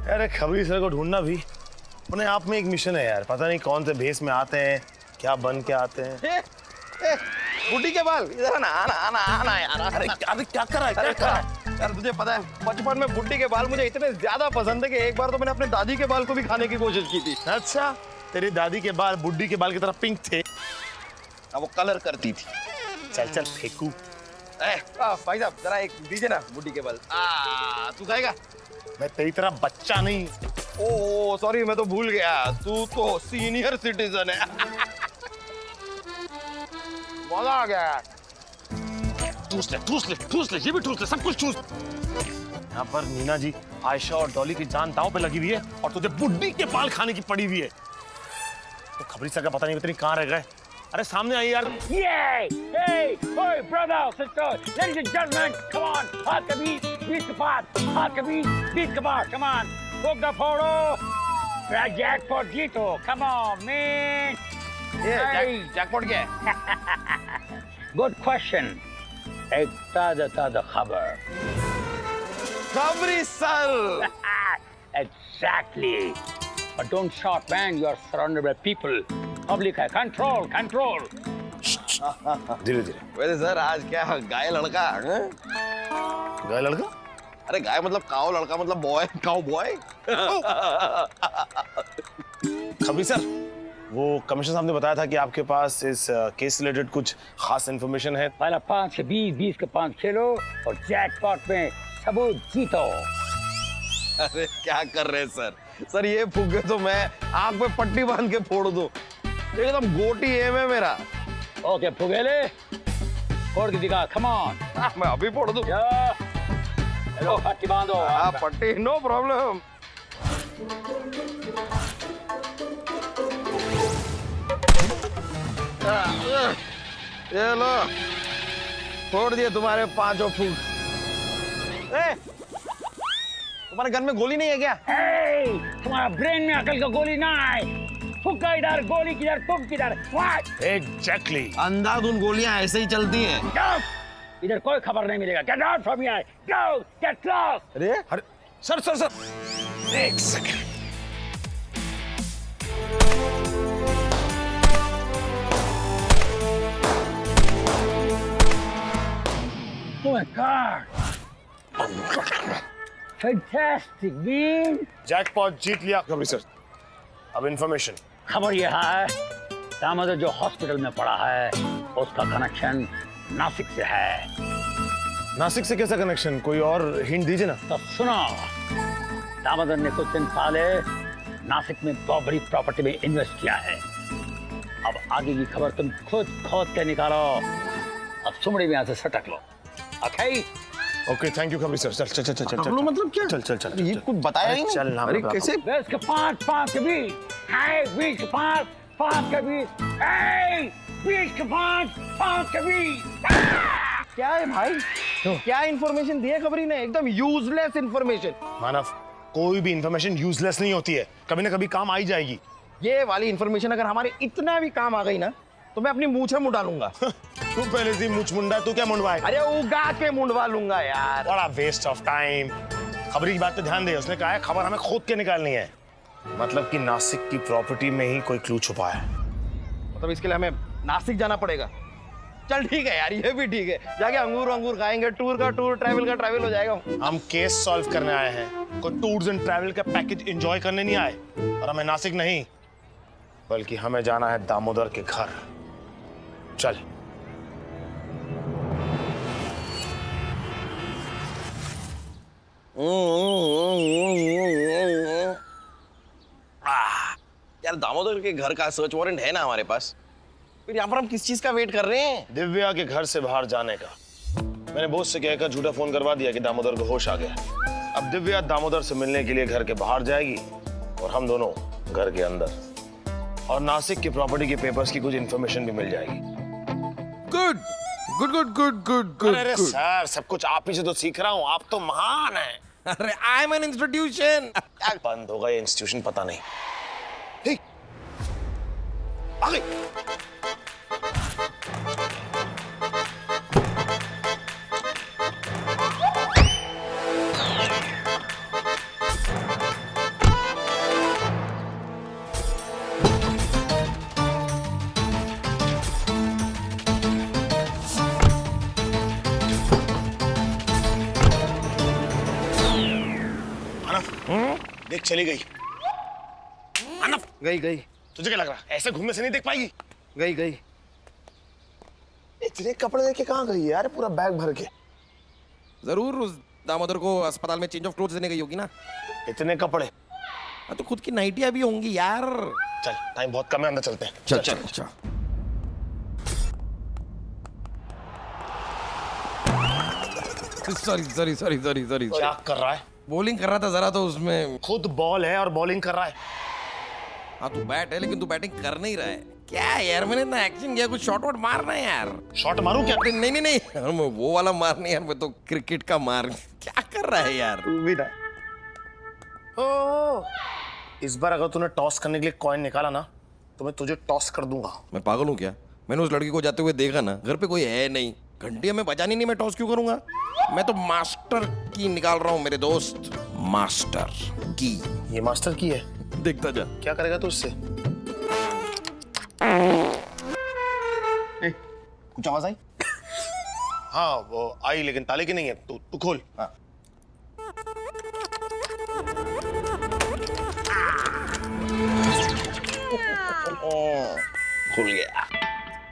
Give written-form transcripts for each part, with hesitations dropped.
अरे खबरी सर को ढूंढना भी अपने आप में एक मिशन है यार। पता नहीं कौन से भेस में आते हैं, क्या बन के आते हैं। बुड्ढी के बाल इधर आना आना आना आना यार। अरे क्या कर रहा है, क्या कर रहा है? यार तुझे पता है बचपन में बुड्ढी के बाल मुझे इतने ज्यादा पसंद है कि एक बार तो मैंने अपने दादी के बाल को भी खाने की कोशिश की थी। अच्छा, तेरी दादी के बाल बुड्ढी के बाल की तरह पिंक थे। वो कलर करती थी। चल चल फेंकू। भाई साहब जरा एक दीजिए ना बुड्ढी के बाल। तू खाएगा? मैं तेरी तरह बच्चा नहीं। ओ सॉरी, मैं तो भूल गया, तू तो सीनियर सिटीजन है। मजा आ गया। ठूस ले, ये भी ठूस ले, सब कुछ ठूस। यहाँ पर नीना जी, आयशा और डॉली की जान दांव पे लगी हुई है और तुझे बुड्ढी के बाल खाने की पड़ी हुई है। तो खबरी सर का पता नहीं इतनी कहाँ रह गए। अरे सामने आई यार। Yay! Hey! Hey, brother, sister, ladies and gentlemen, come on! हाथ का बीच का पास, हाथ का बीच का पास, come on! Book the photo! Jackpot जीतो, come on, man! ये जैकपॉट क्या है? Good question. एक ताज़ा खबर. खबरी sir. Exactly. But don't shout, man. You are surrounded by people. Public है, control. धीरे धीरे। वैसे सर आज क्या गाय लड़का? गाय लड़का? अरे गाय मतलब काओ, लड़का मतलब बॉय, काओ बॉय। खबरी सर, वो कमिश्नर साहब ने बताया था कि आपके पास इस केस रिलेटेड कुछ खास इन्फॉर्मेशन है। पहला 5 से 20 के 5 खेलो और जैकपॉट में सबूत जीतो। अरे क्या कर रहे हैं सर? सर ये फुग्गे तो मैं आंख पे पट्टी बांध के फोड़ दूं। एकदम गोटी एम है मेरा। ओके फुगेले, फोड़ के दिखा, come on। मैं अभी फोड़ दूं। हेलो पट्टी बांधो। हाँ पट्टी, नो प्रॉब्लम। ये लो, फोड़ दिए तुम्हारे 5 फूक। तुम्हारे गन में गोली नहीं है क्या? Hey, तुम्हारा ब्रेन में अकल का गोली ना है। फुक्का इधर, गोली किधर, तुम किधर? What? एग्जैक्टली। अंधाधुन गोलियां ऐसे ही चलती हैं। इधर कोई खबर नहीं मिलेगा। Get out from here. Go, get lost. अरे सर एक second. Oh my God. Fantastic, man. Jackpot जीत लिया खबरी सर। अब इन्फॉर्मेशन। खबर यह है, दामोदर जो हॉस्पिटल में पड़ा है उसका कनेक्शन नासिक से है। नासिक से कैसा कनेक्शन? कोई और हिंट दीजिए ना। तो सुनो, दामोदर ने कुछ दिन पहले नासिक में बहुत बड़ी प्रॉपर्टी में इन्वेस्ट किया है। अब आगे की खबर तुम खुद खोद के निकालो। अब सुमड़ी में यहाँ से सटक लो। ओके थैंक यू खबरी सर। चल मतलब क्या? चल ये कुछ बताया ही नहीं। चल ना। अरे कैसे? बेस के 5 के 20 है, 20 के 5 के 20 है, 20 के 5 के 20। क्या है भाई? क्या इन्फॉर्मेशन दी है खबरी ने? एकदम यूजलेस इन्फॉर्मेशन। मानव, कोई भी इन्फॉर्मेशन यूजलेस नहीं होती है, कभी ना कभी काम आ ही जाएगी। ये वाली इन्फॉर्मेशन अगर हमारे इतना भी काम आ गई ना तो मैं अपनी मूंछें मुंडा लूंगा। तू पहले से मुंछ मुंडा, तू क्या मुंडवाए? अरे उगा के मुंडवा लूंगा यार। बड़ा वेस्ट ऑफ टाइम। खबरी की बात पे ध्यान दे। उसने कहा है खबर हमें खोद के निकालनी है। मतलब कि नासिक की प्रॉपर्टी में ही कोई क्लू छुपा है। मतलब इसके लिए हमें नासिक जाना पड़ेगा। चल ठीक है यार, ये भी ठीक है। जाके अंगूर खाएंगे, टूर का टूर, ट्रैवल का ट्रैवल हो जाएगा। हम केस सॉल्व करने आए हैं, कोई टूर्स एंड ट्रैवल का पैकेज एंजॉय करने नहीं आए। और हमें नासिक नहीं, बल्कि हमें जाना है दामोदर के घर। चल। यार दामोदर के घर का सर्च वारंट है ना हमारे पास, फिर यहाँ पर हम किस चीज का वेट कर रहे हैं? दिव्या के घर से बाहर जाने का। मैंने बॉस से कहकर झूठा फोन करवा दिया कि दामोदर को होश आ गया। अब दिव्या दामोदर से मिलने के लिए घर के बाहर जाएगी और हम दोनों घर के अंदर। और नासिक की प्रॉपर्टी के पेपर्स की कुछ इंफॉर्मेशन भी मिल जाएगी। गुड। अरे सर, सब कुछ आप ही से तो सीख रहा हूँ। आप तो महान हैं। अरे आई एम एन इंस्टीट्यूशन। बंद होगा ये इंस्टीट्यूशन, पता नहीं। हे, आ गई। मानव, देख चली गई। मानव, गई गई तुझे क्या लग रहा है ऐसे घूमने से नहीं देख पाएगी? गई गई। इतने कपड़े लेके कहाँ गई यार, पूरा बैग भर के? जरूर उस दामोदर को अस्पताल में चेंज ऑफ क्लोथ्स देने गई होगी ना। इतने कपड़े? हाँ, तो खुद की नाइटियां भी होंगी यार। चल, टाइम बहुत कम है, अंदर चलते हैं। चल चल चल। Sorry sorry sorry sorry sorry. क्या कर रहा है? बॉलिंग कर रहा था जरा, तो उसमें। खुद बॉल है और बॉलिंग कर रहा है। हाँ तू बैट है, लेकिन तू बैटिंग कर नहीं रहा है। क्या यार, मैंने इतना एक्शन किया, कुछ शॉट वॉट मारना है यार। शॉट मारूं क्या? अरे नहीं नहीं नहीं यार, मैं वो वाला मार नहीं यार, मैं तो क्रिकेट का मार। क्या कर रहा है यार? तू भी ना। ओ, इस बार अगर तूने टॉस करने के लिए कॉइन निकाला ना, तो मैं तुझे टॉस कर दूंगा। मैं पागल हूँ क्या? मैंने उस लड़की को जाते हुए देखा ना, घर पे कोई है नहीं, घंटिया में बजानी नहीं, मैं टॉस क्यों करूंगा? मैं तो मास्टर की निकाल रहा हूँ मेरे दोस्त। मास्टर की। ये मास्टर की है? देखता जा। क्या करेगा तू उससे? कुछ आवाज आई? हाँ वो आई, लेकिन ताले की नहीं है। तू खोल। हाँ। खुल गया।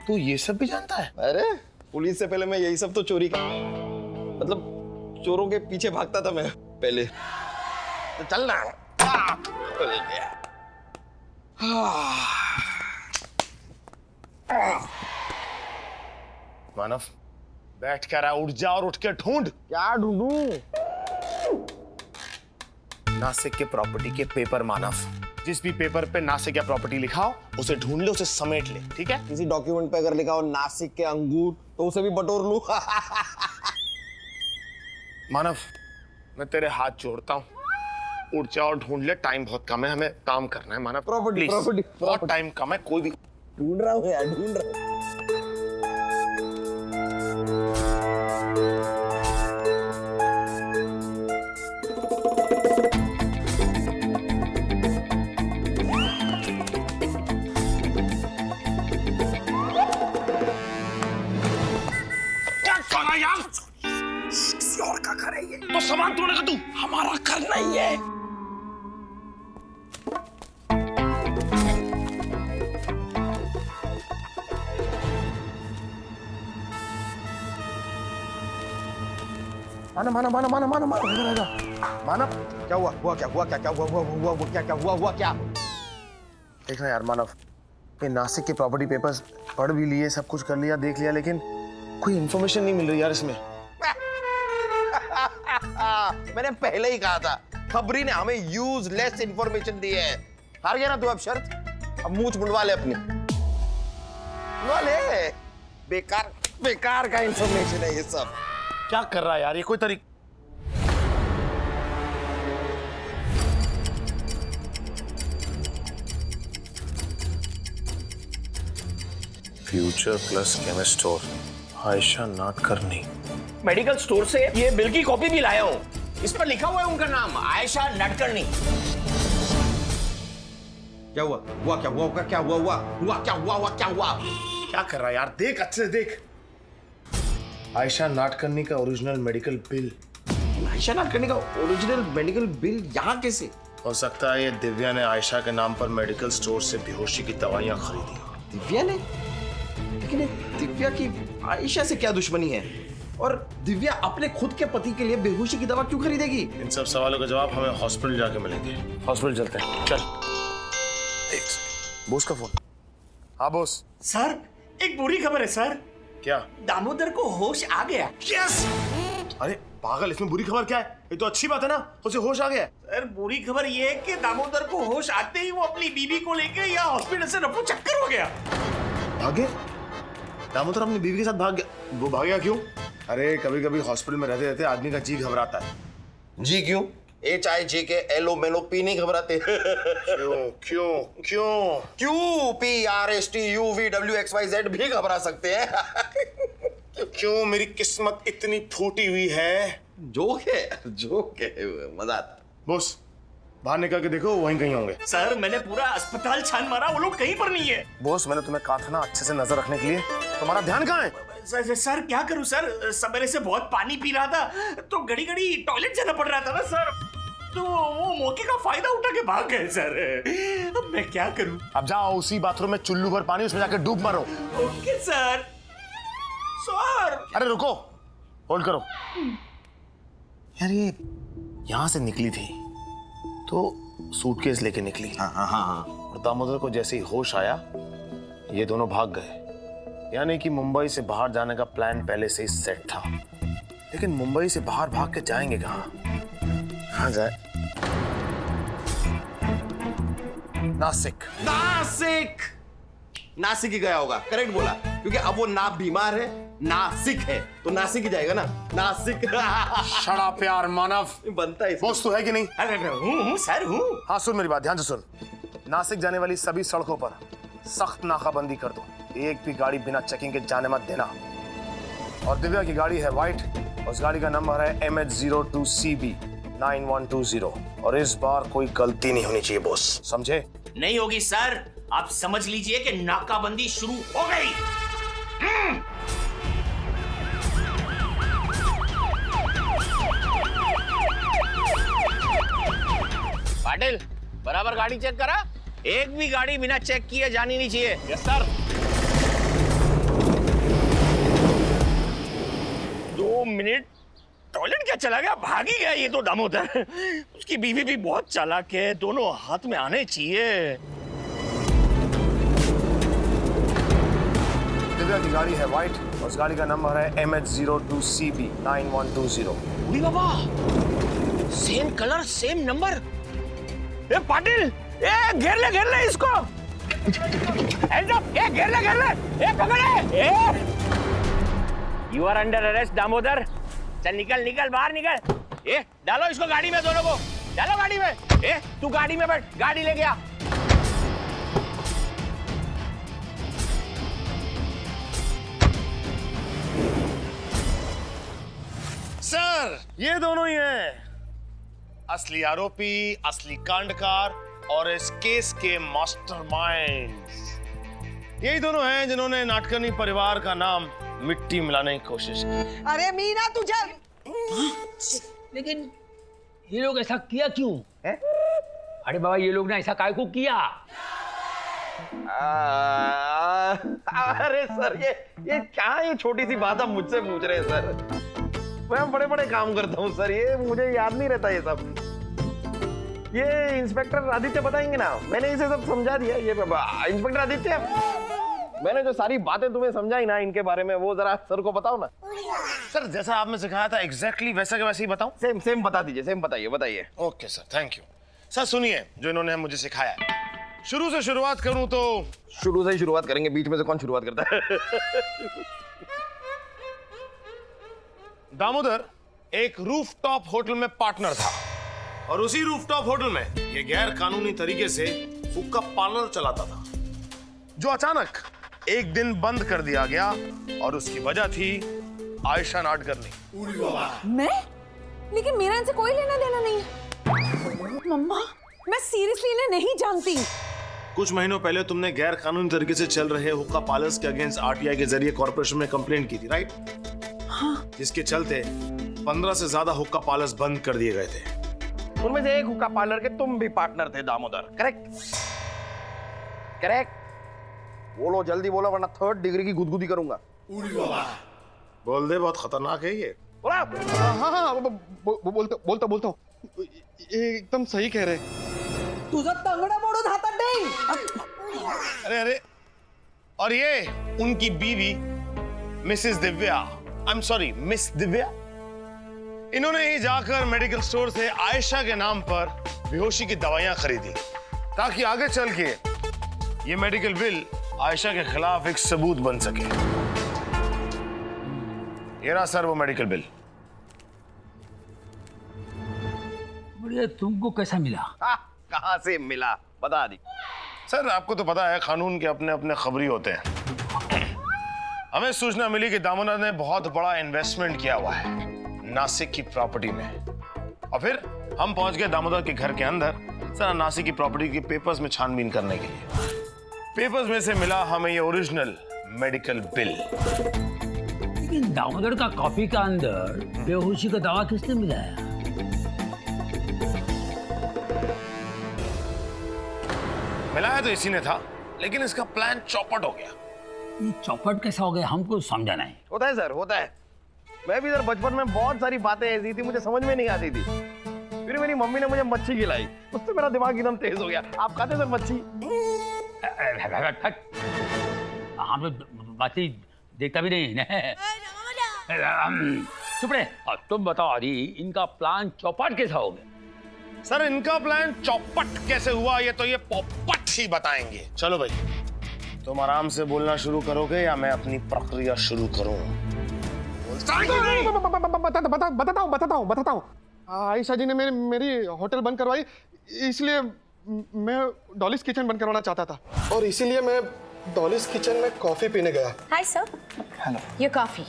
तू ये सब भी जानता है? अरे पुलिस से पहले मैं यही सब तो चोरी का, मतलब चोरों के पीछे भागता था मैं पहले। तो चल ना। खुल गया। मानव, बैठ क्या रहा है? उठ जा और उठ के ढूंढ। क्या ढूंढूं? नासिक के प्रॉपर्टी के पेपर मानव। जिस भी पेपर पे नासिक या प्रॉपर्टी लिखा हो, उसे ढूंढ ले, उसे समेट ले, ठीक है? किसी डॉक्यूमेंट पे अगर लिखा हो नासिक के अंगूर, तो उसे भी बटोर लूं। मानव, मैं तेरे हाथ जोड़ता हूँ, उठ जा और ढूंढ ले। टाइम बहुत कम है, हमें काम करना है मानव। Property, Please. property, बहुत property. टाइम कम है, कोई भी। ढूंढ रहा हूँ यार, ढूंढ रहा हूँ। क्या कर रहा है यार? किसी और का घर है ये, तो सामान तोड़ेगा तू? हमारा घर नहीं है। माना माना माना माना माना माना इधर आजा। मानव, क्या हुआ? हुआ क्या? हुआ क्या? क्या हुआ? हुआ क्या? क्या हुआ? हुआ क्या? देखना यार मानव, ये नासिक के प्रॉपर्टी पेपर्स पढ़ भी लिए, सब कुछ कर लिया, देख लिया, लेकिन कोई इन्फॉर्मेशन नहीं मिल रही यार इसमें। मैंने पहले ही कहा था, खबरी ने हमें यूजलेस इंफॉर्मेशन दी है। हार गया ना तू अब शर्त? अब मूंछ मुंडवा ले अपनी, मुंडवा ले। बेकार बेकार का इंफॉर्मेशन है ये सब। क्या कर रहा है यार, ये कोई तरीका? Future plus chemist store, Ayesha Natkarni. Medical store से ये बिल की कॉपी भी लाया हूँ। इस पर लिखा हुआ है उनका नाम, आयशा नाटकर्णी। क्या हुआ? हुआ क्या? हुआ क्या? हुआ? हुआ हुआ क्या? हुआ हुआ क्या हुआ? क्या कर रहा है यार, देख अच्छे से देख। आयशा नाटकर्णी का original medical bill. Ayesha Natkarni का ओरिजिनल मेडिकल बिल यहाँ कैसे? हो सकता है ये दिव्या ने आयशा के नाम पर मेडिकल स्टोर से बेहोशी की दवाइयां खरीदी। दिव्या ने? लेकिन ये दिव्या की आयशा से क्या दुश्मनी है? और दिव्या अपने खुद के पति के लिए बेहोशी की दवा क्यों खरीदेगी? इन सब सवालों का जवाब हमें हॉस्पिटल जाके मिलेंगे। हॉस्पिटल चलते हैं, चल। एक सेकंड, बोस का फोन। हाँ बोस। सर, एक बुरी खबर है सर। क्या? दामोदर को होश आ गया। यस! अरे पागल, इसमें बुरी खबर क्या है? ये तो अच्छी बात है ना, उसे होश आ गया। सर, बुरी खबर ये है कि दामोदर को होश आते ही वो अपनी बीवी को लेकर यहाँ हॉस्पिटल से रफू चक्कर हो गया। भागे? दामोदर अपनी बीवी के साथ भाग गया? वो भाग गया क्यों? अरे कभी कभी हॉस्पिटल में रहते रहते आदमी का जी घबराता है। जी क्यों? HIJK LO पी नहीं घबराते। क्यों क्यों क्यों? क्यों PRSTUVWXYZ भी घबरा सकते हैं। क्यों मेरी किस्मत इतनी फूटी हुई है? जोक है, मजा आता। बॉस, बाहर निकल के देखो, वहीं कहीं होंगे। सर, मैंने पूरा अस्पताल छान मारा, वो लोग कहीं पर नहीं है। बॉस, मैंने तुम्हें कहा था ना अच्छे से नजर रखने के लिए। तुम्हारा ध्यान कहाँ है? सर क्या करूं सर, सवेरे से बहुत पानी पी रहा था, तो घड़ी घड़ी टॉयलेट जाना पड़ रहा था ना सर। तो वो मौके का फायदा उठा के भाग गए सर। अब मैं क्या करूं? अब जाओ उसी बाथरूम में चुल्लू भर पानी, उसमें जाके डूब मरो। Okay sir. सर अरे रुको, होल्ड करो। यार ये यहां से निकली थी तो सूटकेस लेके निकली। हाँ। और दामोदर को जैसे ही होश आया ये दोनों भाग गए। यानी कि मुंबई से बाहर जाने का प्लान पहले से ही सेट था। लेकिन मुंबई से बाहर भाग के जाएंगे कहाँ? कहाँ जाए? नासिक। नासिक ही गया होगा, करेक्ट बोला, क्योंकि अब वो ना बीमार है ना सिक है, तो नासिक ही जाएगा ना। नासिक। शड़ा प्यार मानव बनता है। बोस तो है कि नहीं? अरे हूँ सर हूँ। हाँ सुन मेरी बात ध्यान से सुन। नासिक जाने वाली सभी सड़कों पर सख्त नाकाबंदी कर दो। एक भी गाड़ी बिना चेकिंग के जाने मत देना। और दिव्या की गाड़ी है व्हाइट, उस गाड़ी का नंबर है MH02CB 9120। और इस बार कोई गलती नहीं होनी चाहिए बॉस, समझे? नहीं होगी सर, आप समझ लीजिए कि नाकाबंदी शुरू हो गई। पाटिल बराबर गाड़ी चेक करा, एक भी गाड़ी बिना चेक किए जानी नहीं चाहिए। Yes sir. 2 मिनट टॉयलेट क्या चला गया, भाग ही गया ये तो दामोदर। उसकी बीवी भी बहुत चालाक है, दोनों हाथ में आने चाहिए। दिव्या की गाड़ी है व्हाइट, उस गाड़ी का नंबर है MH02CB 9120। उड़ी बाबा, सेम कलर सेम नंबर। ए पाटिल, ए घेर ले इसको। Hands up, ए घेर ले, ए पकड़े। ए you are under arrest Damodar. चल निकल बाहर निकल। ए डालो इसको गाड़ी में, दोनों को डालो गाड़ी में। ए तू गाड़ी में बैठ, गाड़ी ले गया। सर ये दोनों ही हैं असली आरोपी, असली कांडकार और इस केस के मास्टरमाइंड। यही दोनों हैं जिन्होंने नाटकर्णी परिवार का नाम मिट्टी मिलाने की कोशिश की। अरे मीना तुझे लेकिन ये लोग ऐसा किया क्यों? अरे बाबा ये लोग ने ऐसा काय को किया? अरे सर ये क्या, ये छोटी सी बात आप मुझसे पूछ रहे हैं सर? मैं बड़े बड़े काम करता हूँ सर, ये मुझे याद नहीं रहता ये सब। ये इंस्पेक्टर आदित्य बताएंगे ना, मैंने इसे सब समझा दिया। ये इंस्पेक्टर आदित्य, मैंने जो सारी बातें तुम्हें समझाई ना इनके बारे में, वो जरा सर को बताओ ना। सर जैसा आपने सिखाया था एग्जैक्टली वैसा के वैसे ही बताऊं? सेम बता दीजिए, सेम बताइए। Okay sir, thank you. Sir सुनिए जो इन्होंने मुझे सिखाया है। शुरू से शुरुआत करूं तो शुरू से ही शुरुआत करेंगे, बीच में से कौन शुरुआत करता है? दामोदर एक रूफटॉप होटल में पार्टनर था और उसी रूफटॉप होटल में ये गैर कानूनी तरीके से हुक्का पार्लर चलाता था, जो अचानक एक दिन बंद कर दिया गया और उसकी वजह थी आयशा नाडकर्णी। मैं? लेकिन मेरा इनसे कोई लेना देना नहीं है। मम्मा मैं सीरियसली इन्हें नहीं जानती। कुछ महीनों पहले तुमने गैर कानूनी तरीके से चल रहे हुक्का पार्लर्स के अगेंस्ट RTI के जरिए कॉर्पोरेशन में कंप्लेंट की थी, राइट? हाँ। जिसके चलते 15 से ज्यादा हुक्का पार्लर्स बंद कर दिए गए थे। उनमें से एक हुक्का पार्लर के तुम भी पार्टनर थे दामोदर, करेक्ट? बोलो जल्दी बोलो वरना 3rd डिग्री की गुदगुदी करूंगा। बोल दे, बहुत खतरनाक है ये। हाँ बोलता हूँ, एकदम सही कह रहे। तुझा तंगडा मोडून हातात देईन। अरे और ये उनकी बीवी Mrs Divya, I am sorry miss Divya, इन्होंने ही जाकर मेडिकल स्टोर से आयशा के नाम पर बेहोशी की दवाइयां खरीदी ताकि आगे चल के ये मेडिकल बिल आयशा के खिलाफ एक सबूत बन सके। ये रहा सर वो मेडिकल बिल। बोलिए तुमको कैसा मिला? कहां से मिला बता दी। सर आपको तो पता है कानून के अपने अपने खबरी होते हैं। हमें सूचना मिली कि दामोदर ने बहुत बड़ा इन्वेस्टमेंट किया हुआ है नासिक की प्रॉपर्टी में, और फिर हम पहुंच गए दामोदर के घर के अंदर सर नासिक की प्रॉपर्टी के पेपर्स में छानबीन करने के लिए। पेपर्स में से मिला हमें ये ओरिजिनल मेडिकल बिल। लेकिन दामोदर का कॉपी का अंदर बेहोशी का दवा किसने मिलाया? मिलाया तो इसी ने था, लेकिन इसका प्लान चौपट हो गया। ये चौपट कैसा हो गया हमको समझा नहीं। होता है सर, होता है। मैं भी सर बचपन में बहुत सारी बातें ऐसी थी मुझे समझ में नहीं आती थी। फिर मेरी मम्मी ने मुझे मच्छी खिलाई, उससे मेरा दिमाग एकदम तेज हो गया। आप खाते सर मच्छी? हम तो बातें देखता भी नहीं। चुप रहे। तुम बताओ आदि, इनका प्लान चौपट कैसा हो गया? सर इनका प्लान चौपट कैसे हुआ ये तो ये पोपट ही बताएंगे। चलो भाई, तुम आराम से बोलना शुरू करोगे या मैं अपनी प्रक्रिया शुरू करूं? बताता हूँ। आयशा जी ने मेरी होटल बंद करवाई, इसलिए मैं डॉलीज किचन बंद करवाना चाहता था, और इसीलिए मैं डॉलीज किचन में कॉफी पीने गया। Hi sir. Hello. Your coffee.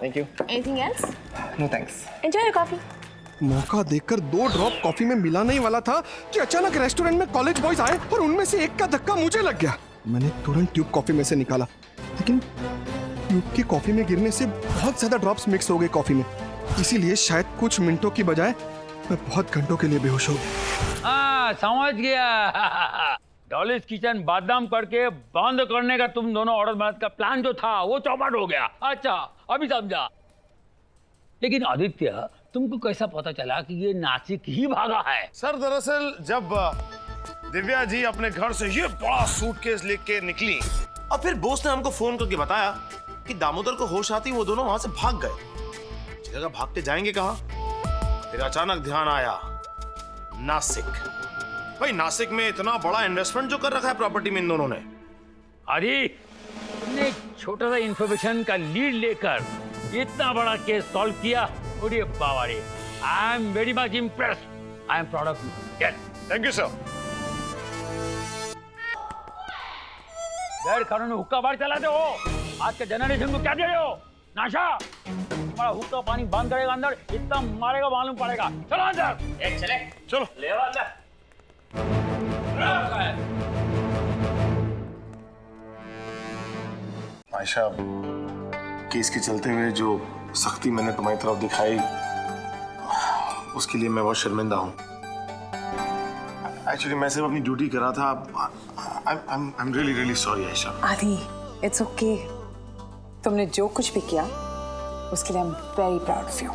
Thank you. Anything else? No thanks. Enjoy your coffee. मौका देखकर 2 ड्रॉप कॉफी में मिलाने ही वाला था कि अचानक रेस्टोरेंट में कॉलेज बॉयज आए और उनमें से एक का धक्का मुझे लग गया। मैंने तुरंत ट्यूब कॉफी में से निकाला, लेकिन ट्यूब की कॉफी में गिरने से बहुत ज्यादा ड्रॉप्स मिक्स हो गए कॉफी में, इसीलिए शायद कुछ मिनटों की बजाय मैं बहुत घंटों के लिए बेहोश हो गया। हाँ समझ गया। डॉलीज किचन बादाम करके बंद करने का तुम दोनों ऑर्डर बनाने का प्लान जो था वो चौपट हो गया। अच्छा अभी समझा। लेकिन आदित्य, तुमको कैसा पता चला कि ये नासिक ही भागा है? सर दरअसल जब दिव्या जी अपने घर से ये बड़ा सूटकेस लेके निकली और फिर बोस ने हमको फोन करके बताया कि दामोदर को होश आती वो दोनों वहां से भाग गए। जगह भागते जाएंगे कहां? फिर अचानक ध्यान आया नासिक। भाई नासिक में इतना बड़ा इन्वेस्टमेंट जो कर रखा है प्रॉपर्टी में इन दोनों ने। अरे तुमने एक छोटा सा इंफॉर्मेशन का लीड लेकर इतना बड़ा केस सॉल्व किया। अरे बाबा रे, I am very much impressed. I am proud of you. Yes thank you sir. गैर कानूनी हुक्का बार चलाते हो। आज के जनरेशन को क्या दे रहे हो? नाशा। हमारा हुक्का पानी बंद करेगा अंदर, इतना मारेगा मालूम पड़ेगा। चलो अंदर। चले चलो ले वाला। आयशा, केस के चलते हुए जो सख्ती मैंने तुम्हारी तरफ दिखाई उसके लिए मैं बहुत शर्मिंदा हूँ। एक्चुअली मैं सिर्फ अपनी ड्यूटी कर रहा था। I'm really sorry Ayesha. आदि, it's okay. तुमने जो कुछ भी किया उसके लिए I'm very proud of you.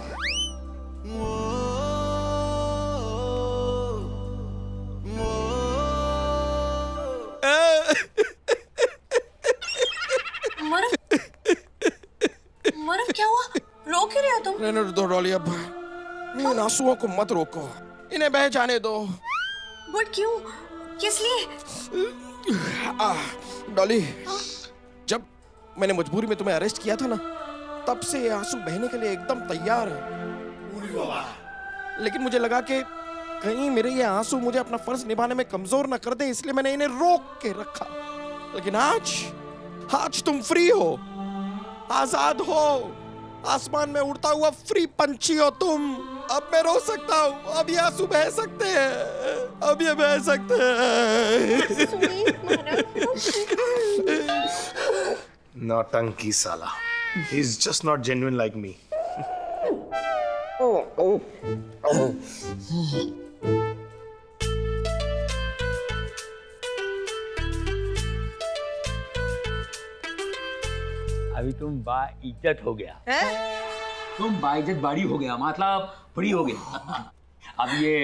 मरफ क्या हुआ? रो क्यों रहे हो तुम? रहने दो डॉली, अब इन आंसुओं को मत रोको, इन्हें बह जाने दो। बट क्यों? किस लिए? डॉली, जब मैंने मजबूरी में तुम्हें अरेस्ट किया था ना, तब से ये आंसू बहने के लिए एकदम तैयार है। लेकिन मुझे लगा कि कहीं मेरे ये आंसू मुझे अपना फर्ज निभाने में कमजोर न कर दे, इसलिए मैंने इन्हें रोक के रखा। लेकिन आज तुम फ्री हो, आजाद हो, आसमान में उड़ता हुआ फ्री पंछी हो तुम। अब मैं रो सकता हूँ, अब ये आंसू बह सकते हैं, अब ये बह सकते हैं। नौटंकी साला। He's just not genuine like me. अभी तुम बा इज्जत हो गया। तुम बा इज्जत बाड़ी हो गया, मतलब बड़ी हो गया। अब ये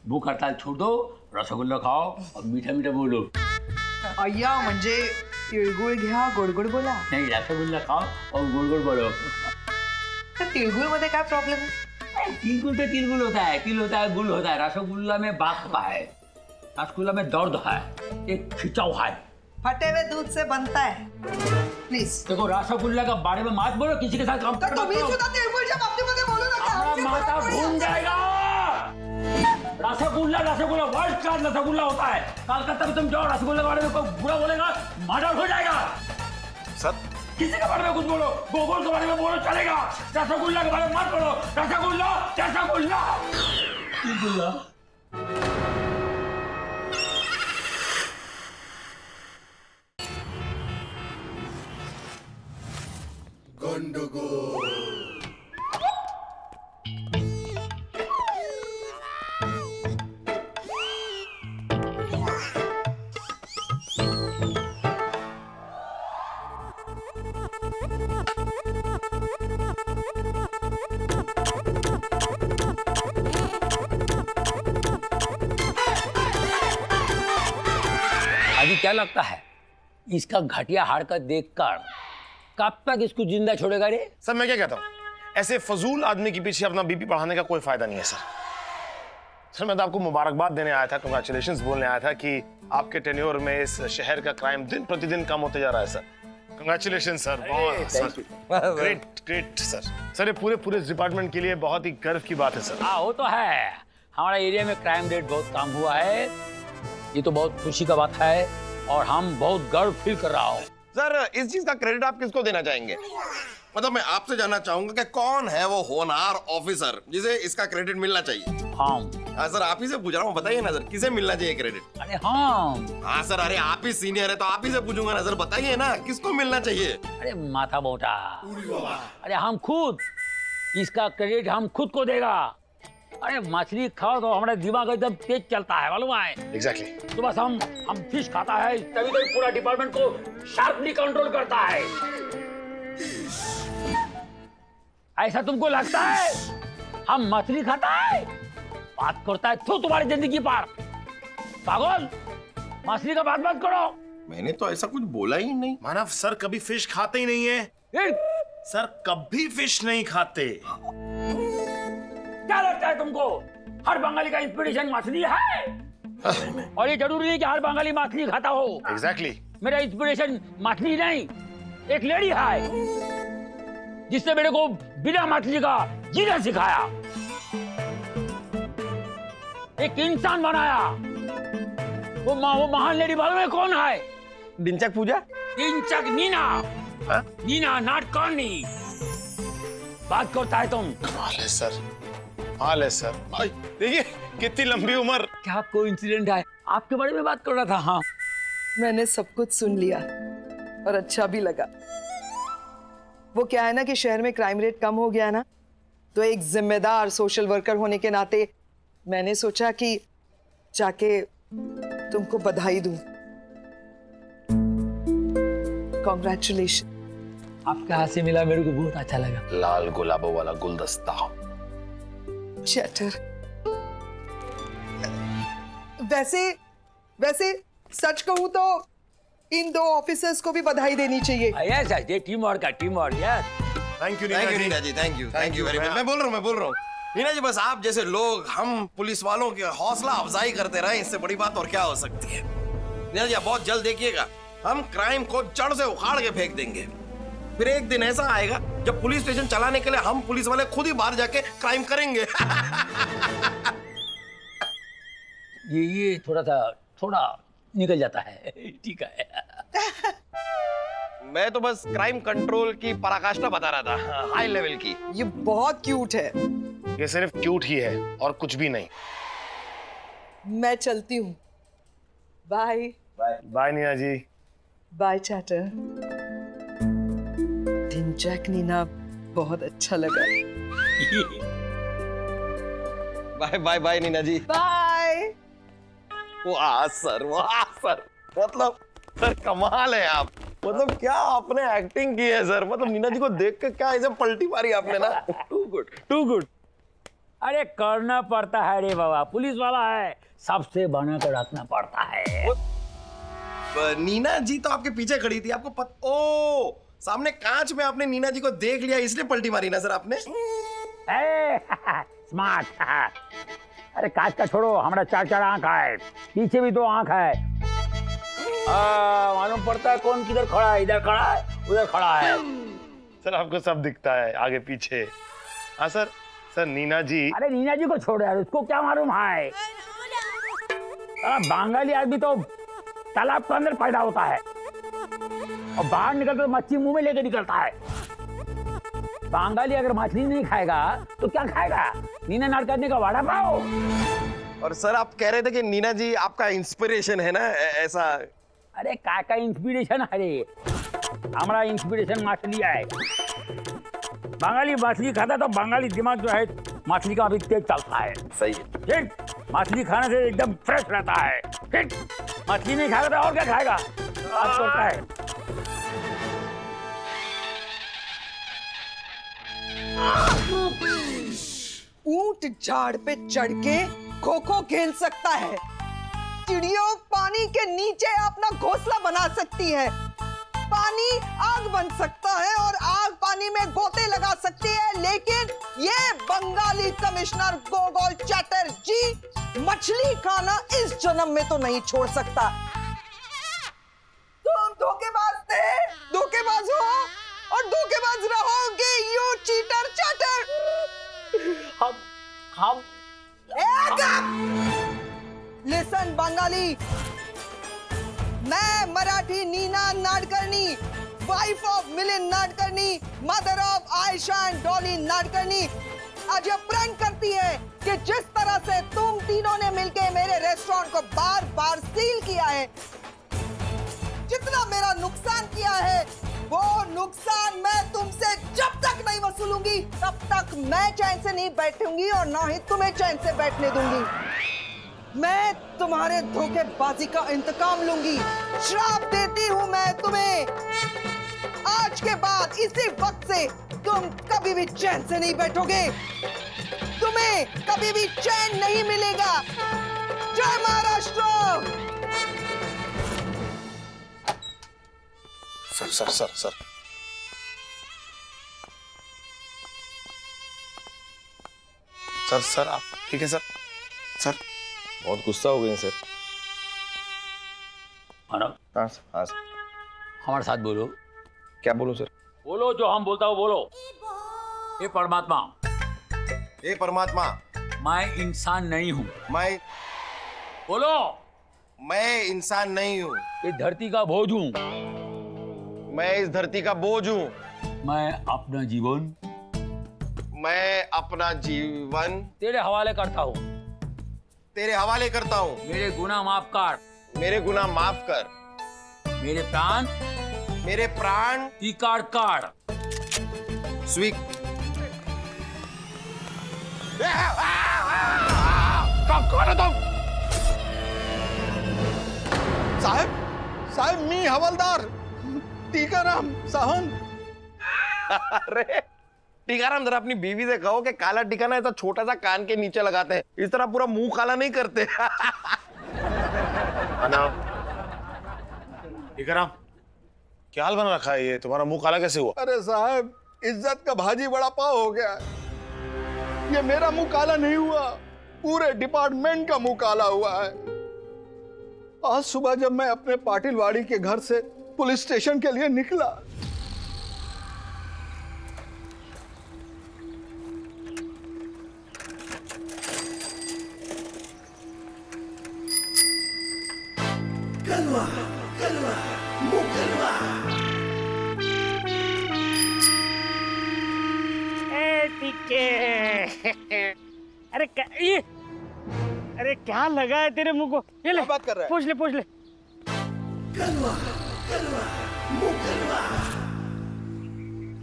भूख हड़ताल छोड़ दो, रसगुल्ला खाओ और मीठा मीठा बोलो। अय्या म्हणजे तिळगुळ घ्या गोड गोड बोला। नहीं, रसगुल्ला खाओ और गोल गोल बोलो। तर तिळगुळ मध्ये काय प्रॉब्लेम है? तिलगुल तो तिलगुल होता है, तिल होता है, गुल होता है। रसगुल्ला में बात होता है, रसगुल्ला में दर्द है, एक खिंचाव है। फटे हुए दूध से बनता है। प्लीज देखो रसगुल्ला का बारे में मत बोलो, किसी के साथ काम तर तुम्ही सुद्धा तिळगुळच्या बाबतीमध्ये बोलू नका। हमारा माता भूल जाएगा। रसगुल्ला रसगुल्ला वर्ल्ड क्लास रसगुल्ला होता है। कलकत्ता में तुम जाओ, रसगुल्ला के बारे में कोई बुरा बोलेगा, मर्डर हो जाएगा। सर किसी के बारे में कुछ बोलो, गोगोल के बारे में बोलो चलेगा, रसगुल्ला के बारे में मत बोलो। रसगुल्ला रसगुल्ला रसगुल्ला। क्या लगता है इसका घटिया हरकत देखकर कब तक इसको जिंदा छोड़ेगा रे? सर मैं क्या कहता हूँ, ऐसे फजूल आदमी के पीछे अपना बीपी बढ़ाने का कोई फायदा नहीं है सर। सर मैं तो आपको मुबारकबाद देने आया था, कंग्रेचुलेशंस बोलने आया था कि आपके टेन्योर में इस शहर का क्राइम दिन प्रतिदिन कम होते जा रहा है सर। कंग्रेचुलेशन सर, बहुत sir, great great sir. Sir ये पूरे डिपार्टमेंट के लिए बहुत ही गर्व की बात है सर। हाँ वो तो है, हमारा एरिया में क्राइम रेट बहुत कम हुआ है, ये तो बहुत खुशी का बात है और हम बहुत गर्व फील कर रहा हूँ। सर इस चीज का क्रेडिट आप किसको देना चाहेंगे? मतलब मैं आपसे जानना चाहूंगा कि कौन है वो होनहार ऑफिसर जिसे इसका क्रेडिट मिलना चाहिए? हाँ सर आप ही से पूछ रहा हूँ, बताइए ना सर, किसे मिलना चाहिए क्रेडिट? अरे हाँ हाँ सर, अरे आप ही सीनियर है तो आप ही से पूछूंगा ना सर, बताइए ना किसको मिलना चाहिए? अरे माथा मोटा, अरे हम खुद, इसका क्रेडिट हम खुद को देगा। अरे मछली खाओ तो हमारा दिमाग एकदम तेज चलता है, मालूम है? एग्जैक्टली। तो बस हम फिश खाता है तभी तो पूरा डिपार्टमेंट को शार्पली कंट्रोल करता है। ऐसा तुमको लगता है हम मछली खाता है? बात करता है तो तुम्हारी जिंदगी पर पागल, मछली का बात मत करो। मैंने तो ऐसा कुछ बोला ही नहीं। मानव सर कभी फिश खाते ही नहीं है सर, कभी फिश नहीं खाते। क्या लगता है तुमको हर बंगाली का इंस्पिरेशन मछली है? और ये जरूरी नहीं कि हर बंगाली मछली खाता हो। एग्जैक्टली। मेरा इंस्पिरेशन मछली नहीं, एक लेडी है जिसने मेरे को बिना मछली का जीना सिखाया, एक इंसान बनाया। वो महान लेडी मालूम है कौन है? डिंचक पूजा? डिंचक नीना। Neena not corny. बात करता है तुम? हाल है सर, हाल है सर। देखिए कितनी लंबी उम्र। क्या कोइंसिडेंट है, आपके बारे में बात कर रहा था। हाँ मैंने सब कुछ सुन लिया और अच्छा भी लगा। वो क्या है ना कि शहर में क्राइम रेट कम हो गया ना, तो एक जिम्मेदार सोशल वर्कर होने के नाते मैंने सोचा कि जाके तुमको बधाई दूं। कॉन्ग्रेचुलेशन। आपके हाथ से मिला, मेरे को बहुत अच्छा लगा। लाल गुलाबों वाला गुलदस्ता। चैटर, वैसे सच कहूं तो इन दो ऑफिसर्स को भी बधाई देनी चाहिए। यस यस, ये टीम वर्क है, team work. Yes thank you Neena ji, thank you very much. मैं बोल रहा हूँ नीना जी, बस आप जैसे लोग हम पुलिस वालों की हौसला अफजाई करते रहे, इससे बड़ी बात और क्या हो सकती है। नीना जी आप बहुत जल्द देखिएगा, हम क्राइम को जड़ से उखाड़ के फेंक देंगे। फिर एक दिन ऐसा आएगा जब पुलिस स्टेशन चलाने के लिए हम पुलिस वाले खुद ही बाहर जाके क्राइम करेंगे। ये थोड़ा निकल जाता है, ठीक है। मैं तो बस क्राइम कंट्रोल की पराकाष्ठा बता रहा था, हाई लेवल की। ये बहुत क्यूट है। ये सिर्फ क्यूट ही है और कुछ भी नहीं। मैं चलती हूँ, bye. Bye Neena ji. Bye chatter. Dhinchak Neena बहुत अच्छा लगा। Bye bye bye Neena ji. Bye. वाह सर, वाह सर, मतलब सर कमाल है आप। मतलब क्या आपने एक्टिंग की है सर, मतलब नीना जी को देख के क्या ऐसे पलटी मारी आपने ना। Too good, too good. अरे करना पड़ता है रे बाबा, पुलिस वाला है, सबसे बना कर रखना पड़ता है। नीना जी तो आपके पीछे खड़ी थी, आपको ओ सामने कांच में आपने नीना जी को देख लिया, इसलिए पलटी मारी ना सर आपने। स्मार्ट। अरे कांच का छोड़ो, हमारा 4 आंख है, पीछे भी 2 आंख है। मालूम पड़ता है कौन किधर खड़ा है, इधर खड़ा है, उधर खड़ा है। सर आपको सब दिखता है, आगे पीछे। हाँ सर, सर नीना जी। अरे नीना जी को छोड़ो यार, उसको क्या मालूम है। बंगाली आदमी तो तालाब के अंदर पैदा होता है और बाहर निकलता तो मच्छी मुंह में लेके निकलता है। बंगाली अगर मछली नहीं खाएगा तो क्या खाएगा? नीना नाट करने का वड़ा पाव। और सर आप कह रहे थे कि नीना जी आपका इंस्पिरेशन है ना, ऐसा? अरे का इंस्पिरेशन है रे, हमारा इंस्पिरेशन मछली है। बंगाली मछली खाता तो बंगाली दिमाग जो है मछली का अभी तेज चलता है। सही है। ठीक, मछली खाने से एकदम फ्रेश रहता है। ठीक, मछली नहीं खाएगा तो और क्या खाएगा? बात करता है। ऊंट झाड़ पे चढ़ के खो खो खेल सकता है, चिड़ियों पानी के नीचे अपना घोंसला बना सकती है। पानी आग बन सकता है और आग पानी में गोते लगा सकती है, लेकिन ये बंगाली कमिश्नर गोगोल चैटर्जी मछली खाना इस जन्म में तो नहीं छोड़ सकता। तुम धोखेबाज थे, धोखेबाज हो और धोखेबाज रहोगे, यू चीटर चैटर। हम लिसन बंगाली, मैं Marathi Neena Nadkarni, wife of Milind Nadkarni, mother of Ayesha and Dolly Nadkarni, आज ये प्रण करती है कि जिस तरह से तुम तीनों ने मिलकर मेरे रेस्टोरेंट को बार बार सील किया है, जितना मेरा नुकसान किया है, वो नुकसान मैं तुमसे जब तक नहीं वसूलूंगी तब तक मैं चैन से नहीं बैठूंगी और ना ही तुम्हें चैन से बैठने दूंगी। मैं तुम्हारे धोखेबाजी का इंतकाम लूंगी। श्राप देती हूं मैं तुम्हें, आज के बाद इसी वक्त से तुम कभी भी चैन से नहीं बैठोगे, तुम्हें कभी भी चैन नहीं मिलेगा। जय Maharashtra. Sir sir sir sir sir sir आप ठीक है सर? सर बहुत गुस्सा हो गए सर। मानव, हाँ सर, हाँ सर। हमारे साथ बोलो। क्या बोलूं सर? बोलो जो हम बोलता हूँ बोलो। हे परमात्मा, हे परमात्मा, मैं इंसान नहीं हूँ। बोलो। मैं इंसान नहीं हूँ, ये धरती का बोझ हूँ। मैं इस धरती का बोझ हूँ। मैं अपना जीवन मैं अपना जीवन तेरे हवाले करता हूँ। तेरे हवाले करता हूँ। मेरे गुनाह माफ कर। मेरे गुनाह माफ कर। मेरे प्राण की काट काट। स्वीक साहेब मी हवलदार टीकाराम साहन। अरे टीकाराम, जरा अपनी बीवी से कहो कि काला टीका ना ऐसा छोटा सा कान के नीचे लगाते हैं, इस तरह पूरा मुंह काला नहीं करते। टीकाराम, क्या हाल बना रखा है ये? तुम्हारा मुंह काला कैसे हुआ? अरे साहब, इज्जत का भाजी बड़ा पाव हो गया है। ये मेरा मुंह काला नहीं हुआ, पूरे डिपार्टमेंट का मुंह काला हुआ है। आज सुबह जब मैं अपने पाटिलवाड़ी के घर से पुलिस स्टेशन के लिए निकला, अरे ये अरे क्या लगा है तेरे मुंह को? ये ले, बात कर रहा है? पूछ ले।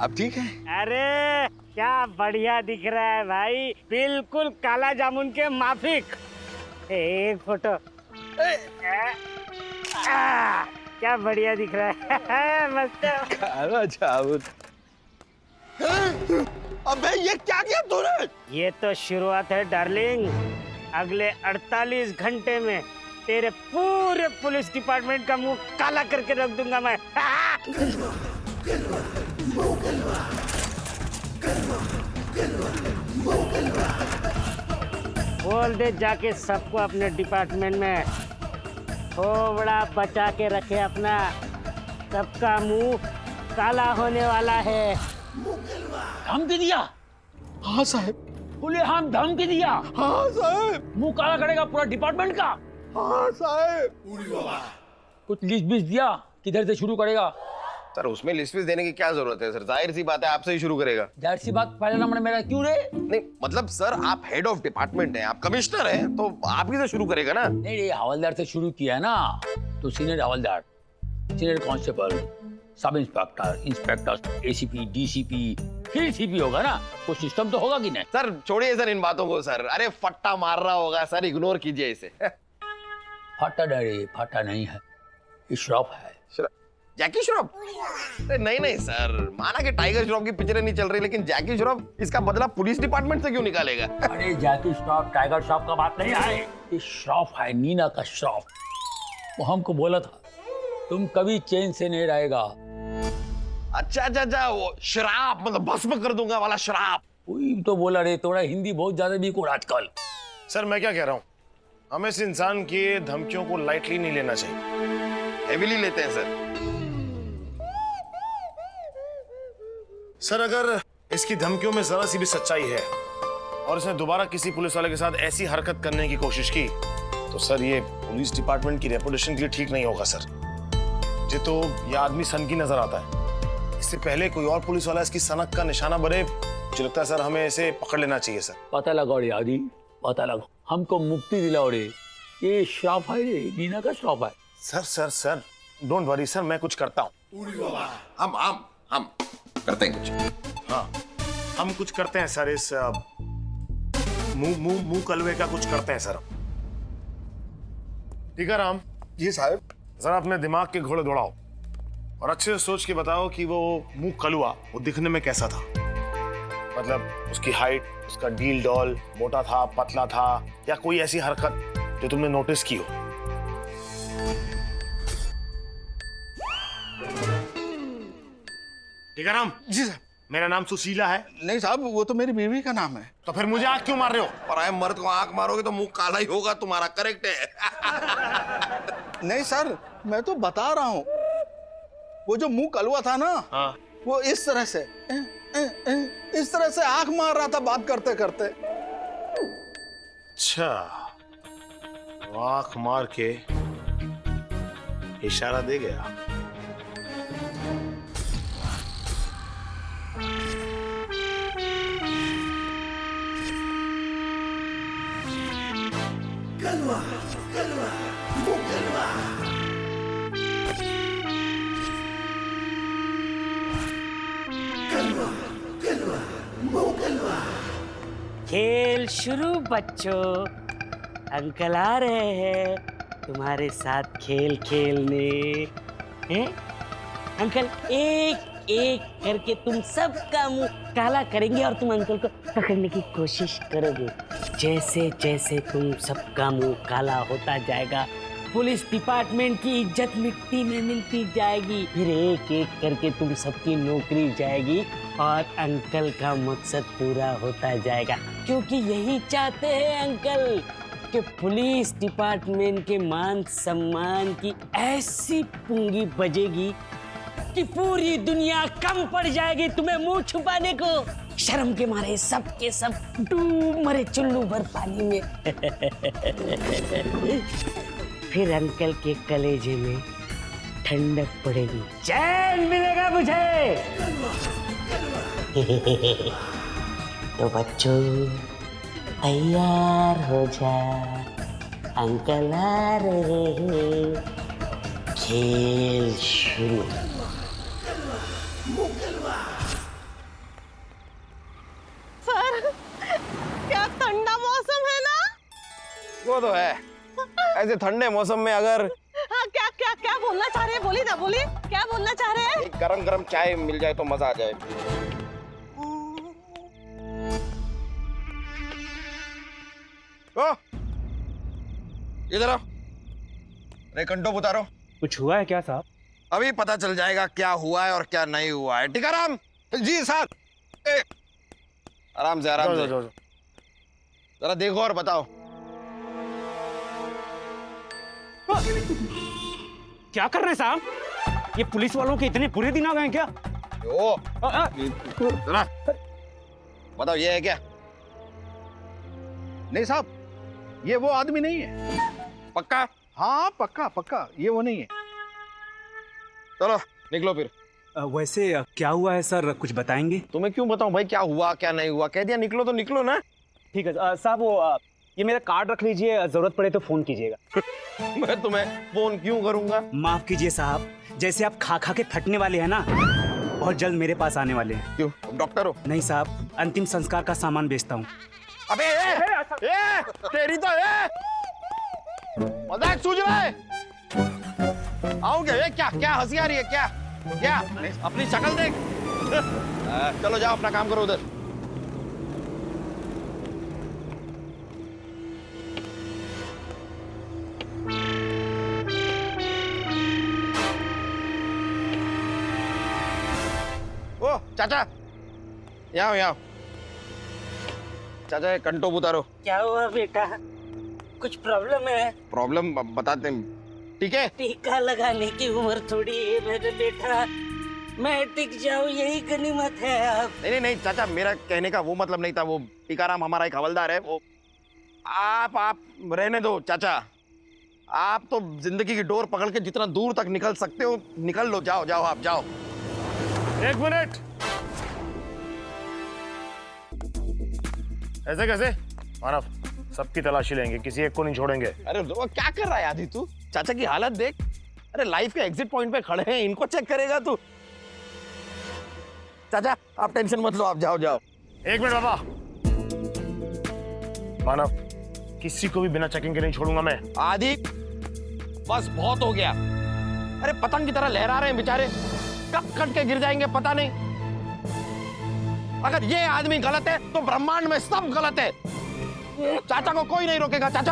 अब ठीक है? अरे क्या बढ़िया दिख रहा है भाई, बिल्कुल काला जामुन के माफिक। एक फोटो। क्या बढ़िया दिख रहा है। मस्त। काला जामुन। अबे ये क्या किया तूने? ये तो शुरुआत है डार्लिंग, अगले 48 घंटे में तेरे पूरे पुलिस डिपार्टमेंट का मुंह काला करके रख दूंगा मैं। बोल दे जाके सबको अपने डिपार्टमेंट में थोड़ा बचा के रखे अपना, सबका मुंह काला होने वाला है। धमकी दिया? हाँ साहब। बोले हम धमकी दिया? हाँ साहब। मुंह काला करेगा पूरा डिपार्टमेंट का? हाँ साहब। कुछ लिस्ट बिस्ट दिया किधर से शुरू करेगा? सर उसमें लिस्ट देने की क्या जरूरत है सर, जाहिर सी बात है आपसे ही शुरू करेगा। जाहिर सी बात, पहला नंबर मेरा क्यों रे? नहीं मतलब सर आप हेड ऑफ डिपार्टमेंट हैं, आप कमिश्नर हैं, तो आप ही से शुरू करेगा ना। नहीं, हवलदार से शुरू किया है ना, तो सीनियर हवलदार, senior constable, sub inspector, inspector, ACP, DCP, फिर सीपी होगा ना। कुछ सिस्टम तो होगा कि नहीं? सर छोड़िए सर इन बातों को सर, अरे फट्टा मार रहा होगा सर, इग्नोर कीजिए इसे। फटा डरे, फटा नहीं है, ये श्रॉफ है। जैकी श्रॉफ? नहीं सर, माना कि टाइगर श्रॉफ की पिक्चरें नहीं चल रही, लेकिन जैकी श्रॉफ इसका बदला पुलिस डिपार्टमेंट से क्यों निकालेगा? अरे जैकी श्रॉफ, टाइगर श्रॉफ का बात नहीं है, ये श्रॉफ है, नीना का श्रॉफ। वो हमको बोला था तुम कभी चैन से नहीं रहेगा। अच्छा अच्छा अच्छा, वो शराब मतलब भस्म कर दूंगा वाला शराब। वही तो बोला रे, थोड़ा हिंदी बहुत ज्यादा वीक हो आजकल। सर मैं क्या कह रहा हूँ, हमें इस इंसान की धमकियों को लाइटली नहीं लेना चाहिए। हेवीली लेते हैं सर। सर अगर इसकी धमकियों में जरा सी भी सच्चाई है और इसने दोबारा किसी पुलिस वाले के साथ ऐसी हरकत करने की कोशिश की तो सर ये पुलिस डिपार्टमेंट की रेपुटेशन के लिए ठीक नहीं होगा सर। मुझे तो ये आदमी सनकी नजर आता है। इससे पहले कोई और पुलिस वाला इसकी सनक का निशाना बने, मुझे लगता है सर हमें इसे पकड़ लेना चाहिए सर। पता लगा रे आदि, पता लगा, हमको मुक्ति दिलाओ रे। ये श्राप है रे, मीना का श्राप है। Sir sir sir don't worry sir, मैं कुछ करता हूँ। हम करते हैं कुछ। हाँ हम कुछ करते हैं सर, इस मुंह कलवे का कुछ करते हैं सर। ठीक है राम जी साहब। जरा अपने दिमाग के घोड़े दौड़ाओ और अच्छे से सोच के बताओ कि वो मुंह कलुआ वो दिखने में कैसा था। मतलब उसकी हाइट, उसका डील डॉल, मोटा था, पतला था, या कोई ऐसी हरकत जो तुमने नोटिस की हो। ठीक है राम? जी साहब। मेरा नाम सुशीला है। नहीं साहब, वो तो मेरी बीवी का नाम है। तो फिर मुझे आंख क्यों मार रहे हो? पराये मर्द को आंख मारोगे तो मुंह काला ही होगा तुम्हारा। करेक्ट है। नहीं सर, मैं तो बता रहा हूँ, वो जो मुंह कलवा था ना, हाँ। वो इस तरह से आंख मार रहा था बात करते करते। अच्छा, वो आंख मार के इशारा दे गया। खेल शुरू बच्चों, अंकल आ रहे हैं तुम्हारे साथ खेल खेलने। हैं अंकल एक एक करके तुम सबका मुंह काला करेंगे और तुम अंकल को पकड़ने की कोशिश करोगे। जैसे जैसे तुम सबका मुंह काला होता जाएगा, पुलिस डिपार्टमेंट की इज्जत मिट्टी में मिलती जाएगी। फिर एक एक करके तुम सबकी नौकरी जाएगी और अंकल का मकसद पूरा होता जाएगा। क्योंकि यही चाहते हैं अंकल कि पुलिस डिपार्टमेंट के मान सम्मान की ऐसी पुंगी बजेगी कि पूरी दुनिया कम पड़ जाएगी तुम्हें मुंह छुपाने को। शर्म के मारे सब के सब डूब मरे चुल्लू भर पानी में। फिर अंकल के कलेजे में ठंडक पड़ेगी, चैन मिलेगा मुझे। तो बच्चों तैयार हो जा, अंकल आ रहे हैं, खेल शुरू। सर, क्या ठंडा मौसम है ना? वो तो है। ऐसे ठंडे मौसम में अगर हाँ, क्या क्या क्या बोलना चाह रहे हैं? बोलिए ना, बोलिए क्या बोलना चाह रहे हैं? एक गरम गरम चाय मिल जाए तो मजा आ जाए। ओ, इधर आओ। अरे कंटो उतारो। कुछ हुआ है क्या साहब? अभी पता चल जाएगा क्या हुआ है और क्या नहीं हुआ है। टीकाराम जी साहब, आराम से आराम से। जरा देखो और बताओ। क्या कर रहे हैं साहब? ये पुलिस वालों के इतने बुरे दिन आ गए हैं क्या? ओ, जरा बताओ ये है क्या? नहीं साहब, ये वो आदमी नहीं है। पक्का? हाँ पक्का पक्का, ये वो नहीं है। चलो निकलो फिर। वैसे क्या हुआ है सर, कुछ बताएंगे? तुम्हें क्यों बताऊं भाई क्या हुआ क्या नहीं हुआ? कह दिया निकलो तो निकलो ना। ठीक है साहब, वो ये मेरा कार्ड रख लीजिए, जरूरत पड़े तो फोन कीजिएगा। मैं तुम्हें फोन क्यों करूंगा? माफ कीजिए साहब, जैसे आप खा खा के थकने वाले हैं ना, बहुत जल्द मेरे पास आने वाले हैं। क्यों, तुम डॉक्टर हो? नहीं साहब, अंतिम संस्कार का सामान बेचता हूँ। अबे तेरी तो मजाक सूझ रहा है। आओगे? क्या क्या हंसी आ रही है? क्या क्या अपनी शक्ल देख। चलो जाओ अपना काम करो उधर। चाचा यहाँ यहाँ चाचा ये कंटोप उतारो। क्या हुआ बेटा? कुछ प्रॉब्लम है? प्रॉब्लम बताते हैं, ठीक है? टीका लगाने की उम्र थोड़ी है मेरे बेटा, मैं टिक जाऊं यही गनीमत है। अब नहीं नहीं चाचा, मेरा कहने का वो मतलब नहीं था। वो टीकाराम हमारा एक हवलदार है, वो आप रहने दो चाचा। आप तो जिंदगी की डोर पकड़ के जितना दूर तक निकल सकते हो निकल लो। जाओ जाओ आप जाओ। एक मिनट, ऐसे कैसे? मानव, सबकी तलाशी लेंगे, किसी एक को नहीं छोड़ेंगे। अरे वो क्या कर रहा है आदि तू? चाचा की हालत देख। अरे लाइफ के एग्जिट पॉइंट पे खड़े हैं, इनको चेक करेगा तू? चाचा आप टेंशन मत लो, आप जाओ जाओ। एक मिनट बाबा। मानव, किसी को भी बिना चेकिंग के नहीं छोड़ूंगा मैं। आदि बस बहुत हो गया। अरे पतंग की तरह लहरा रहे हैं बेचारे, कब कट के गिर जाएंगे पता नहीं। अगर ये आदमी गलत है तो ब्रह्मांड में सब गलत है। चाचा को कोई नहीं रोकेगा। चाचा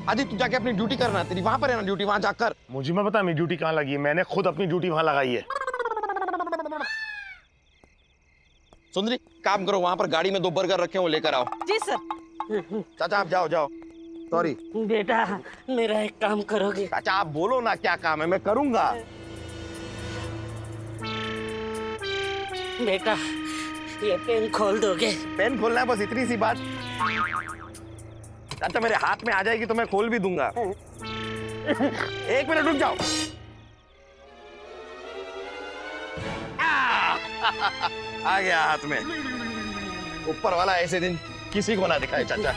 आदि तू जाके अपनी ड्यूटी करना, तेरी वहां पर है ना ड्यूटी, वहां जाकर। मुझे मैं पता मेरी ड्यूटी कहाँ लगी है, मैंने खुद अपनी ड्यूटी वहां लगाई है। सुंदरी काम करो, वहां पर गाड़ी में 2 बर्गर रखे हैं, वो लेकर आओ। जी सर। चाचा आप जाओ जाओ। सॉरी बेटा, मेरा एक काम करोगे? चाचा आप बोलो ना क्या काम है, मैं करूंगा। बेटा ये पेन खोल दोगे? पेन खोलना है, बस इतनी सी बात। चाचा मेरे हाथ में आ जाएगी तो मैं खोल भी दूंगा। 1 मिनट रुक जाओ। आ गया हाथ में। ऊपर वाला ऐसे दिन किसी को ना दिखाए चाचा।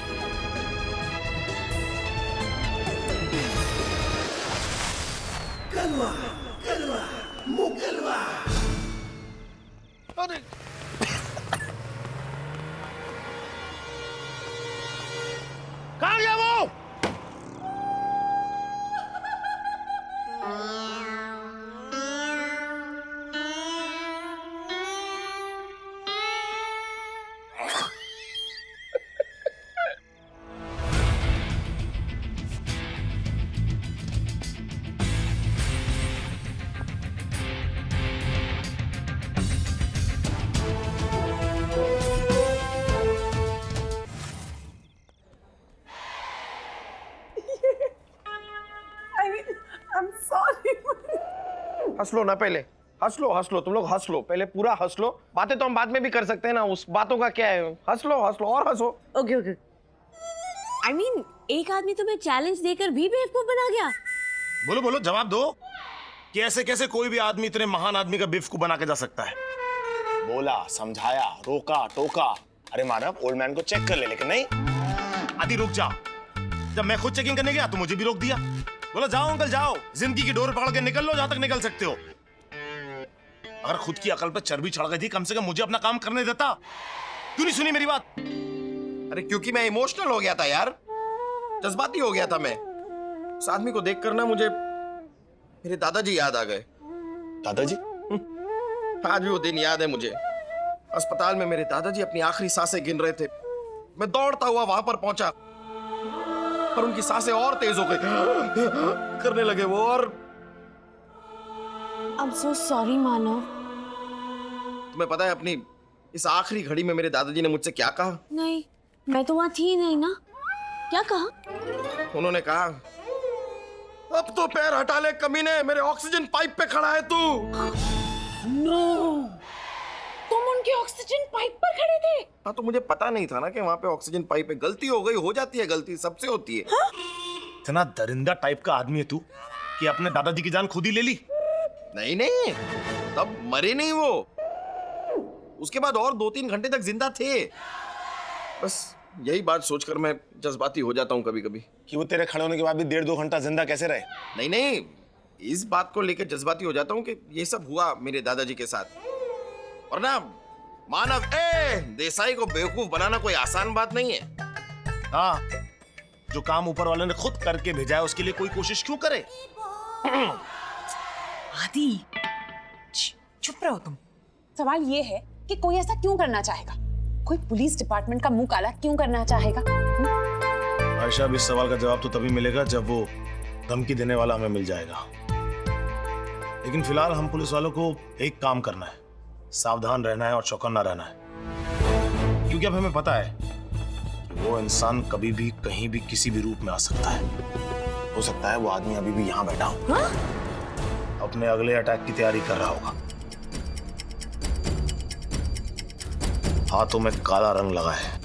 कलवा, कलवा, मुकलवा। अरे कहाँ गया वो? I'm sorry. हंस लो ना पहले, हंस लो, तुम लोग हंस लो पहले, पूरा हंस लो। बातें तो हम बाद में भी कर सकते हैं ना, उस बातों का क्या है। हंस लो और हंसो। Okay okay. I mean, एक आदमी तुम्हें चैलेंज देकर भी बेवकूफ बना गया। बोलो बोलो, जवाब दो कि ऐसे कैसे कोई भी आदमी इतने महान आदमी का बेवकूफ बना के जा सकता है? बोला, समझाया, रोका टोका। अरे मानव, ओल्ड मैन को चेक कर ले, लेकिन नहीं। आदि रुक जा। जब मैं खुद चेकिंग करने गया तो मुझे भी रोक दिया। बोला जाओ अंकल जाओ, जिंदगी की डोर पकड़ के निकल लो जहां तक निकल सकते हो। अगर खुद की अकल पर चर्बी चढ़ गई थी, कम से कम मुझे अपना काम करने देता। क्यों नहीं सुनी मेरी बात? अरे क्योंकि मैं इमोशनल हो गया था यार, जज्बाती हो गया था मैं। उस आदमी को देखकर ना मुझे मेरे दादाजी याद आ गए। दादाजी? आज भी वो दिन याद है मुझे। अस्पताल में मेरे दादाजी अपनी आखिरी सांसें गिन रहे थे। मैं दौड़ता हुआ वहां पर पहुंचा, पर उनकी सांसें और तेज हो गई करने लगे वो। और I'm so sorry मानव। तुम्हें पता है अपनी इस आखिरी घड़ी में मेरे दादाजी ने मुझसे क्या कहा? नहीं, मैं तो वहां थी नहीं ना। क्या कहा? उन्होंने कहा, अब तो पैर हटा ले कमीने, मेरे ऑक्सीजन पाइप पे खड़ा है तू। तुम उनके ऑक्सीजन पाइप पर खड़े थे? हाँ तो मुझे पता नहीं था ना कि वहां पे ऑक्सीजन पाइप पे गलती हो गई। हो जाती है गलती, सबसे होती है। हाँ? इतना दरिंदा टाइप का आदमी है तू कि अपने दादाजी की जान खुद ही ले ली। नहीं नहीं, तब मरे नहीं वो। उसके बाद और 2-3 घंटे तक जिंदा थे। बस यही बात सोचकर मैं जज्बाती हो जाता हूँ कभी कभी। कि वो तेरे खड़े होने के बाद भी 1.5-2 घंटा जिंदा कैसे रहे? नहीं नहीं, इस बात को लेकर जज्बाती हो जाता हूँ कि ये सब हुआ मेरे दादाजी के साथ। और ना मानव, देसाई को बेवकूफ बनाना कोई आसान बात नहीं है। हाँ, जो काम ऊपर वाले ने खुद करके भेजा है उसके लिए कोई कोशिश क्यों करे? आदि, चुप रहो तुम। सवाल ये है कि कोई ऐसा क्यों करना चाहेगा? कोई पुलिस डिपार्टमेंट का मुंह काला क्यों करना चाहेगा? आयशा, अब इस सवाल का जवाब तो तभी मिलेगा जब वो धमकी देने वाला हमें मिल जाएगा। लेकिन फिलहाल हम पुलिस वालों को एक काम करना है। सावधान रहना है और चौकन्ना रहना है, क्योंकि अब हमें पता है कि वो इंसान कभी भी कहीं भी किसी भी रूप में आ सकता है। हो सकता है वो आदमी अभी भी यहां बैठा हो, अपने अगले अटैक की तैयारी कर रहा होगा। हाथों में काला रंग लगा है,